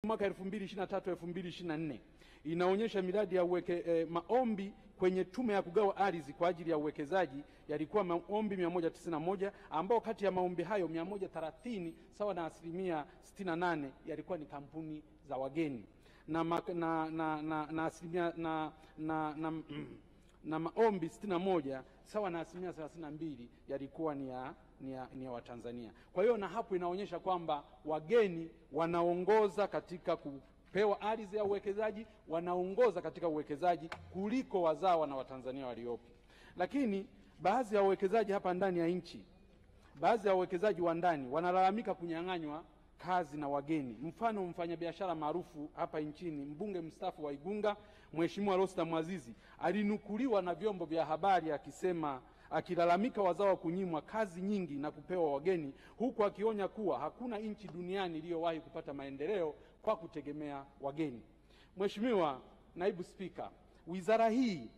mwaka 2023-2024 inaonyesha miradi ya maombi kwenye tume ya kugawa ardhi kwa ajili ya uwekezaji yalikuwa maombi 191, ambao kati ya maombi hayo 130 sawa na 68% yalikuwa ni kampuni za wageni na maombi 61 sawa na 32% yalikuwa ni ya Watanzania. Kwa hiyo na hapo inaonyesha kwamba wageni wanaongoza katika kupewa ardhi ya uwekezaji, wanaongoza katika uwekezaji kuliko wazawa na Watanzania waliopo. Lakini baadhi ya wawekezaji hapa ndani ya nchi, baadhi ya wawekezaji wa ndani wanalalamika kunyang'anywa kazi na wageni. Mfano, mfanyabiashara maarufu hapa nchini, mbunge mstaafu wa Igunga, Mheshimiwa Rostam Azizi, alinukuliwa na vyombo vya habari akisema, akilalamika wazawa kunyimwa kazi nyingi na kupewa wageni, huku akionya kuwa hakuna nchi duniani iliyowahi kupata maendeleo kwa kutegemea wageni. Mheshimiwa Naibu Spika, wizara hii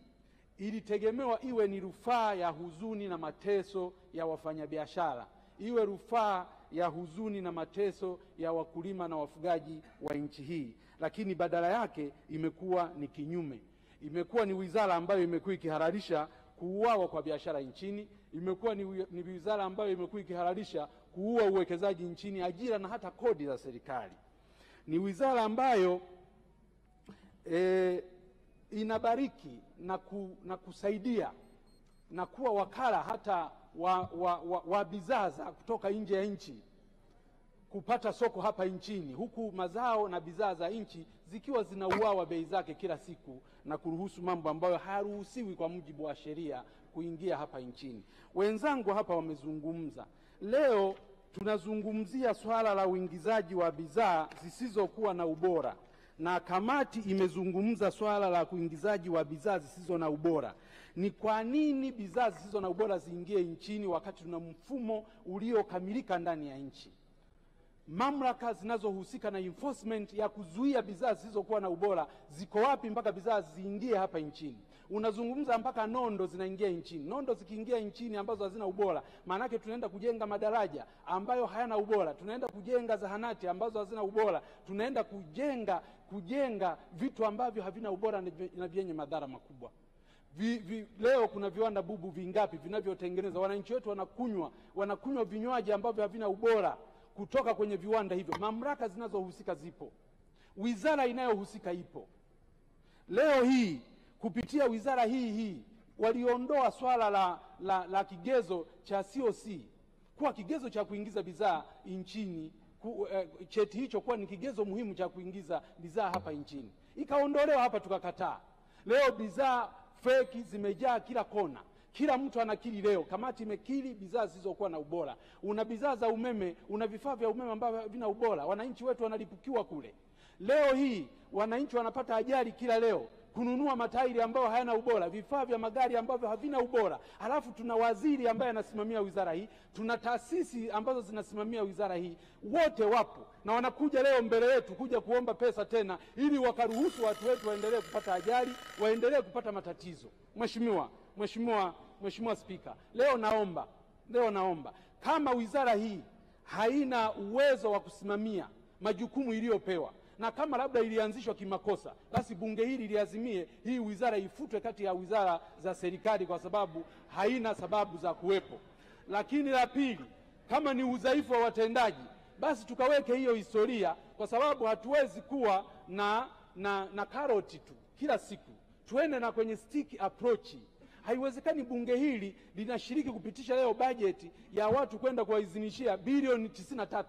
ilitegemewa iwe ni rufaa ya huzuni na mateso ya wafanyabiashara, iwe rufaa ya huzuni na mateso ya wakulima na wafugaji wa nchi hii, lakini badala yake imekuwa ni kinyume. Imekuwa ni wizara ambayo imekuwa ikihalalisha kuuawa kwa biashara nchini, imekuwa ni wizara ambayo imekuwa ikihalalisha kuua uwekezaji nchini, ajira na hata kodi za serikali. Ni wizara ambayo inabariki na kusaidia na kuwa wakala hata wa bidhaa za kutoka nje ya nchi kupata soko hapa nchini, huku mazao na bidhaa za nchi zikiwa zinauawa bei zake kila siku na kuruhusu mambo ambayo hayaruhusiwi kwa mujibu wa sheria kuingia hapa nchini. Wenzangu hapa wamezungumza. Leo tunazungumzia swala la uingizaji wa bidhaa zisizokuwa na ubora, na kamati imezungumza swala la kuingizaji wa bidhaa zisizo na ubora. Ni kwa nini bidhaa zisizo na ubora ziingie nchini wakati tuna mfumo uliokamilika ndani ya nchi? Mamlaka zinazohusika na enforcement ya kuzuia bidhaa zisizokuwa na ubora ziko wapi mpaka bidhaa ziingie hapa nchini? Unazungumza mpaka nondo zinaingia nchini. Nondo zikiingia nchini ambazo hazina ubora, maana yake tunaenda kujenga madaraja ambayo hayana ubora, tunaenda kujenga zahanati ambazo hazina ubora, tunaenda kujenga vitu ambavyo havina ubora na vyenye madhara makubwa. Leo kuna viwanda bubu vingapi vinavyotengeneza, wananchi wetu wanakunywa vinywaji ambavyo havina ubora kutoka kwenye viwanda hivyo. Mamlaka zinazohusika zipo, wizara inayohusika ipo. Leo hii kupitia wizara hii waliondoa swala la kigezo cha COC kuwa kigezo cha kuingiza bidhaa nchini, cheti hicho kuwa ni kigezo muhimu cha kuingiza bidhaa hapa nchini. Ikaondolewa hapa, tukakataa. Leo bidhaa feki zimejaa kila kona. Kila mtu anakiri leo, kamati imekiri bidhaa zisizokuwa na ubora. Una bidhaa za umeme, una vifaa vya umeme ambavyo havina ubora, wananchi wetu wanalipukiwa kule. Leo hii wananchi wanapata ajali kila leo kununua matairi ambayo hayana ubora, vifaa vya magari ambavyo havina ubora. Halafu tuna waziri ambaye anasimamia wizara hii, tuna taasisi ambazo zinasimamia wizara hii, wote wapo na wanakuja leo mbele yetu kuja kuomba pesa tena ili wakaruhusu watu wetu waendelee kupata ajali, waendelee kupata matatizo. Mheshimiwa Spika, leo naomba kama wizara hii haina uwezo wa kusimamia majukumu iliyopewa, na kama labda ilianzishwa kimakosa, basi bunge hili liazimie hii wizara ifutwe kati ya wizara za serikali kwa sababu haina sababu za kuwepo. Lakini la pili, kama ni udhaifu wa watendaji, basi tukaweke hiyo historia, kwa sababu hatuwezi kuwa na karoti tu kila siku. Tuende na kwenye stick approach. Haiwezekani bunge hili linashiriki kupitisha leo bajeti ya watu kwenda kuwaidhinishia bilioni 93.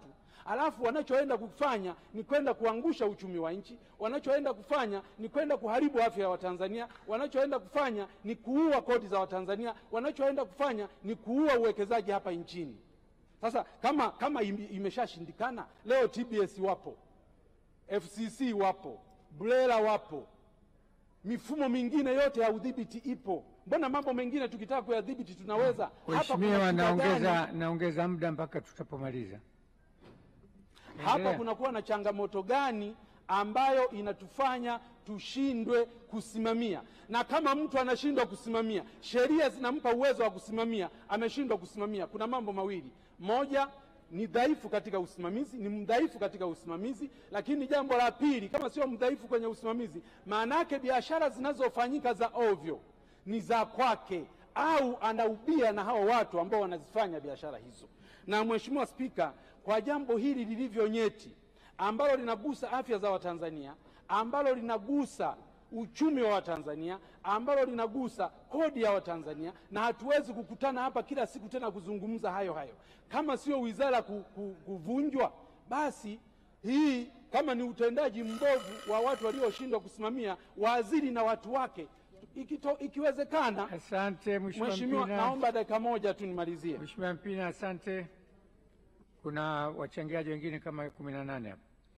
Alafu wanachoenda kufanya ni kwenda kuangusha uchumi wa nchi, wanachoenda kufanya ni kwenda kuharibu afya ya Watanzania, wanachoenda kufanya ni kuua kodi za Watanzania, wanachoenda kufanya ni kuua uwekezaji hapa nchini. Sasa kama imeshashindikana, leo TBS wapo, FCC wapo, BRELA wapo, mifumo mingine yote ya udhibiti ipo. Mbona mambo mengine tukitaka kuyadhibiti tunaweza? Mheshimiwa, naongeza muda mpaka tutapomaliza. Hapa kunakuwa na changamoto gani ambayo inatufanya tushindwe kusimamia? Na kama mtu anashindwa kusimamia, sheria zinampa uwezo wa kusimamia, ameshindwa kusimamia, kuna mambo mawili. Moja ni dhaifu katika usimamizi, ni mdhaifu katika usimamizi. Lakini jambo la pili, kama sio mdhaifu kwenye usimamizi, maana yake biashara zinazofanyika za ovyo ni za kwake, au anaubia na hao watu ambao wanazifanya biashara hizo. Na Mheshimiwa Spika, kwa jambo hili lilivyo nyeti, ambalo linagusa afya za Watanzania, ambalo linagusa uchumi wa Watanzania, ambalo linagusa kodi ya Watanzania, na hatuwezi kukutana hapa kila siku tena kuzungumza hayo hayo. Kama sio wizara kuvunjwa, basi hii kama ni utendaji mbovu wa watu walioshindwa kusimamia, waziri na watu wake, ikiwezekana. Asante Mheshimiwa, naomba dakika moja tu nimalizie. Mheshimiwa Mpina, asante. Kuna wachangiaji wengine kama 18 hapa.